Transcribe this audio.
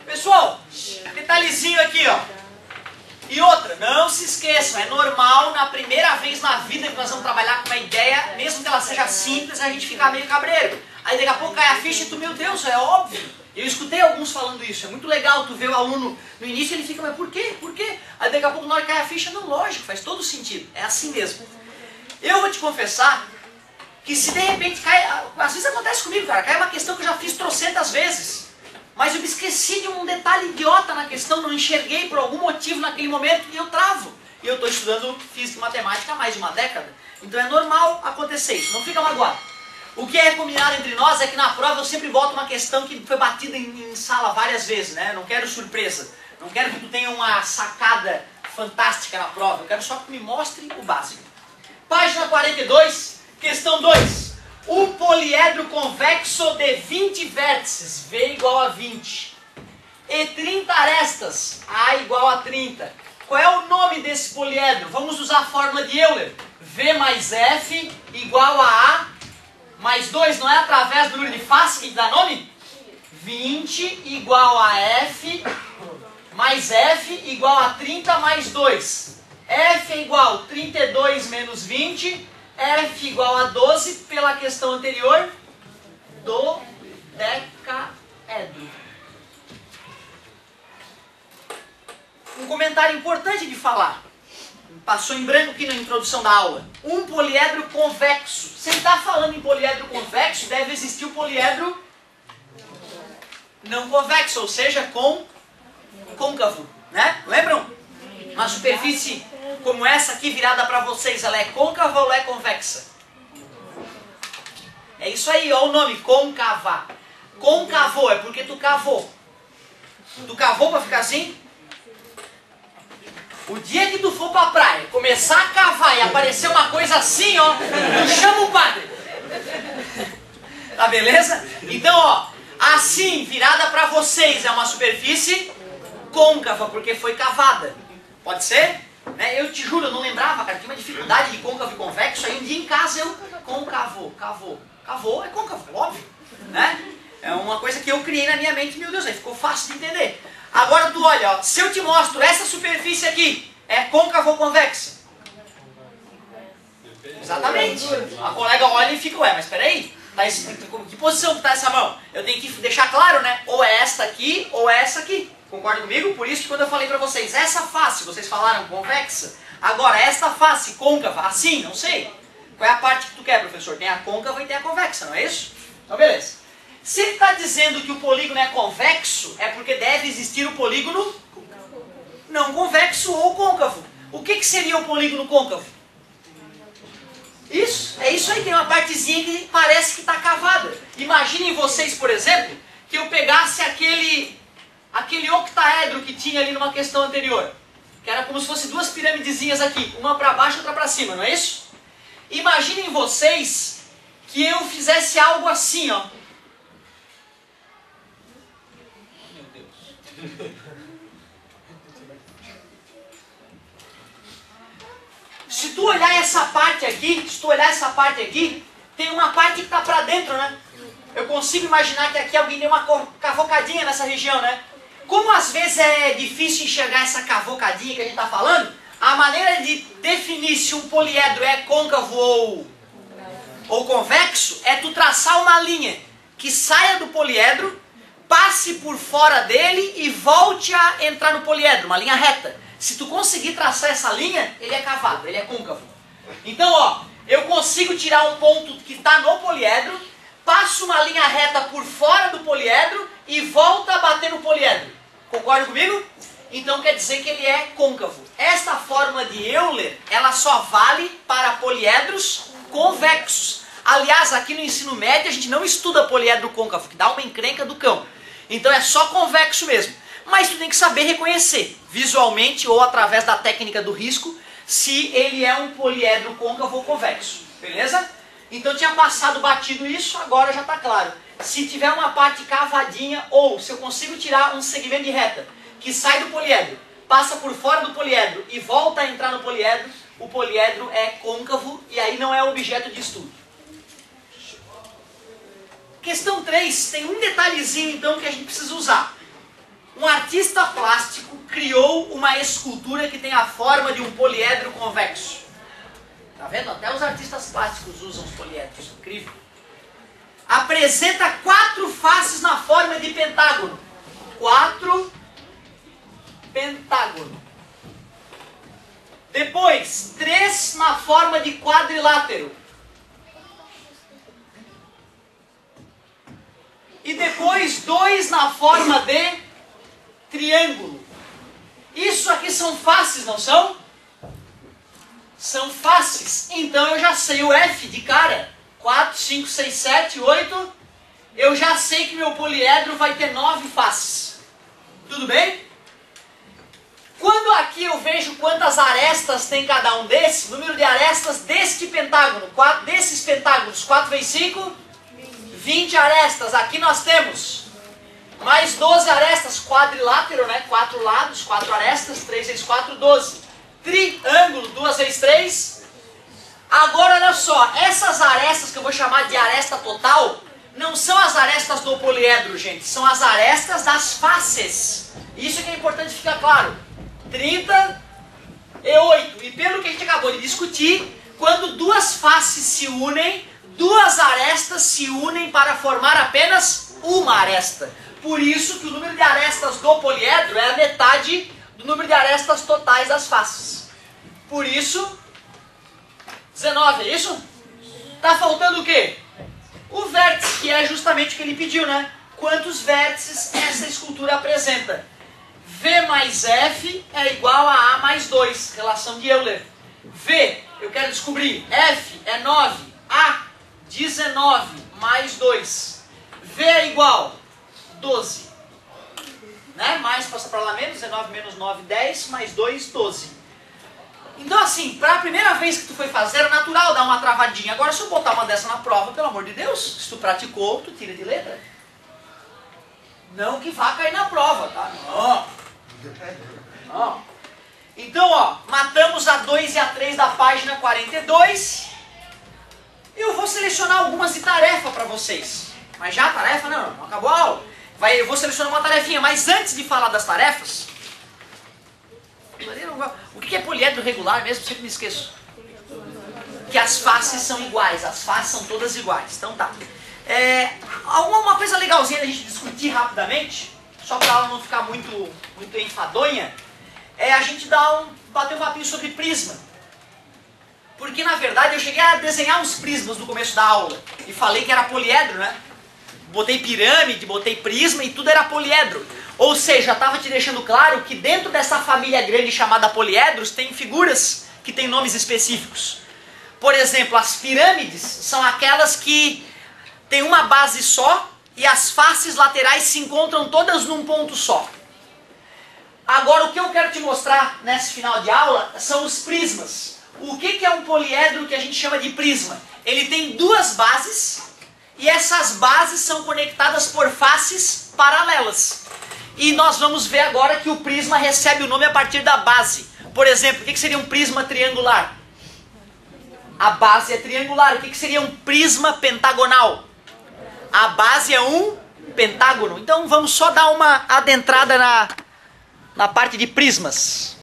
Pessoal, detalhezinho aqui, ó. E outra, não se esqueçam, é normal na primeira vez na vida que nós vamos trabalhar com uma ideia, mesmo que ela seja simples, a gente ficar meio cabreiro. Aí daqui a pouco cai a ficha e tu, meu Deus, é óbvio. Eu escutei alguns falando isso, é muito legal tu ver o aluno no início ele fica, mas por quê? Por quê? Aí daqui a pouco na hora que cai a ficha, não, lógico, faz todo sentido, é assim mesmo. Eu vou te confessar que se de repente cai, às vezes acontece comigo, cara, cai uma questão que eu já fiz trocentas vezes. Mas eu me esqueci de um detalhe idiota na questão, não enxerguei por algum motivo naquele momento e eu travo. E eu estou estudando física e matemática há mais de uma década. Então é normal acontecer isso, não fica magoado. O que é combinado entre nós é que na prova eu sempre boto uma questão que foi batida em sala várias vezes, né? Não quero surpresa, não quero que tu tenha uma sacada fantástica na prova, eu quero só que tu me mostre o básico. Página 42, questão 2. O poliedro convexo de 20 vértices, V igual a 20, e 30 arestas, A igual a 30. Qual é o nome desse poliedro? Vamos usar a fórmula de Euler. V mais F igual a A mais 2, não é através do número de face que dá nome? 20 igual a F mais F igual a 30 mais 2. F é igual a 32 menos 20, F igual a 12 pela questão anterior, dodecaedro. Um comentário importante de falar, passou em branco aqui na introdução da aula. Um poliedro convexo. Se ele está falando em poliedro convexo, deve existir o poliedro não convexo, ou seja, côncavo, né? Lembram? Uma superfície como essa aqui virada para vocês, ela é côncava ou ela é convexa? É isso aí, ó o nome, côncava. Côncavo é porque tu cavou. Tu cavou para ficar assim? O dia que tu for pra praia, começar a cavar e aparecer uma coisa assim, ó, tu chama o padre. Tá beleza? Então, ó, assim, virada para vocês, é uma superfície côncava, porque foi cavada. Pode ser? Né? Eu te juro, eu não lembrava, cara, tinha uma dificuldade de côncavo e convexo, aí um dia em casa eu cavou, é côncavo, óbvio, né? É uma coisa que eu criei na minha mente, meu Deus, aí ficou fácil de entender. Agora tu olha, ó, se eu te mostro essa superfície aqui, é côncava ou convexa? Exatamente. A colega olha e fica, ué, mas peraí, tá que posição que tá essa mão? Eu tenho que deixar claro, né? Ou é esta aqui, ou é essa aqui. Concorda comigo? Por isso que quando eu falei pra vocês, essa face, vocês falaram convexa. Agora, esta face côncava, assim, não sei. Qual é a parte que tu quer, professor? Tem a côncava e tem a convexa, não é isso? Então, beleza. Se ele está dizendo que o polígono é convexo, é porque deve existir o polígono não convexo ou côncavo. O que seria o polígono côncavo? Isso, é isso aí, tem uma partezinha que parece que está cavada. Imaginem vocês, por exemplo, que eu pegasse aquele octaedro que tinha ali numa questão anterior, que era como se fosse duas piramidezinhas aqui, uma para baixo e outra para cima, não é isso? Imaginem vocês que eu fizesse algo assim, ó. Meu Deus. Se tu olhar essa parte aqui, tem uma parte que está para dentro, né? Eu consigo imaginar que aqui alguém deu uma cavocadinha nessa região, né? Como às vezes é difícil enxergar essa cavocadinha que a gente está falando, a maneira de definir se um poliedro é côncavo ou convexo é tu traçar uma linha que saia do poliedro, passe por fora dele e volte a entrar no poliedro, uma linha reta. Se tu conseguir traçar essa linha, ele é cavado, ele é côncavo. Então, ó, eu consigo tirar um ponto que está no poliedro, passo uma linha reta por fora do poliedro e volta a bater no poliedro. Concorda comigo? Então quer dizer que ele é côncavo. Esta fórmula de Euler, ela só vale para poliedros convexos. Aliás, aqui no ensino médio a gente não estuda poliedro côncavo, que dá uma encrenca do cão. Então é só convexo mesmo. Mas tu tem que saber reconhecer, visualmente ou através da técnica do risco, se ele é um poliedro côncavo ou convexo. Beleza? Então tinha passado batido isso, agora já está claro. Se tiver uma parte cavadinha, ou se eu consigo tirar um segmento de reta que sai do poliedro, passa por fora do poliedro e volta a entrar no poliedro, o poliedro é côncavo e aí não é objeto de estudo. Questão 3, tem um detalhezinho então que a gente precisa usar. Um artista plástico criou uma escultura que tem a forma de um poliedro convexo. Tá vendo? Até os artistas plásticos usam os poliedros. Incrível. Apresenta 4 faces na forma de pentágono. 4 pentágono. Depois, 3 na forma de quadrilátero. E depois, 2 na forma de triângulo. Isso aqui são faces, não são? São faces. Então eu já sei o F de cara. 4, 5, 6, 7, 8. Eu já sei que meu poliedro vai ter 9 faces. Tudo bem? Quando aqui eu vejo quantas arestas tem cada um desses, número de arestas deste pentágono, desses pentágonos, 4 vezes 5, 20 arestas. Aqui nós temos mais 12 arestas, quadrilátero, né? 4 lados, 4 arestas, 3 vezes 4, 12. Triângulo, 2 vezes 3. Agora olha só, essas arestas que eu vou chamar de aresta total, não são as arestas do poliedro, gente. São as arestas das faces. Isso que é importante ficar claro. 38. E pelo que a gente acabou de discutir, quando duas faces se unem, duas arestas se unem para formar apenas uma aresta. Por isso que o número de arestas do poliedro é a metade do número de arestas totais das faces. Por isso, 19, é isso? Tá faltando o quê? O vértice, que é justamente o que ele pediu, né? Quantos vértices essa escultura apresenta? V mais F é igual a A mais 2, relação de Euler. V, eu quero descobrir, F é 9, A, 19 mais 2. V é igual 12. Né? Mais passa para lá menos, 19 menos 9, 10, mais 2, 12. Então assim, para a primeira vez que tu foi fazer, é natural dar uma travadinha. Agora se eu botar uma dessa na prova, pelo amor de Deus, se tu praticou, tu tira de letra. Não que vá cair na prova, tá? Não. Não. Então, ó, matamos a 2 e a 3 da página 42. Eu vou selecionar algumas de tarefa para vocês. Mas já a tarefa? Não acabou a aula. Eu vou selecionar uma tarefinha, mas antes de falar das tarefas... O que é poliedro regular mesmo? Sempre me esqueço. Que as faces são iguais, as faces são todas iguais. Então tá. Uma coisa legalzinha da gente discutir rapidamente, só para ela não ficar muito enfadonha, é a gente bater um papinho sobre prisma. Porque na verdade eu cheguei a desenhar uns prismas no começo da aula e falei que era poliedro, né? Botei pirâmide, botei prisma e tudo era poliedro. Ou seja, estava te deixando claro que dentro dessa família grande chamada poliedros tem figuras que têm nomes específicos. Por exemplo, as pirâmides são aquelas que têm uma base só e as faces laterais se encontram todas num ponto só. Agora o que eu quero te mostrar nesse final de aula são os prismas. O que é um poliedro que a gente chama de prisma? Ele tem duas bases e essas bases são conectadas por faces paralelas. E nós vamos ver agora que o prisma recebe o nome a partir da base. Por exemplo, o que seria um prisma triangular? A base é triangular. O que seria um prisma pentagonal? A base é um pentágono. Então vamos só dar uma adentrada na parte de prismas.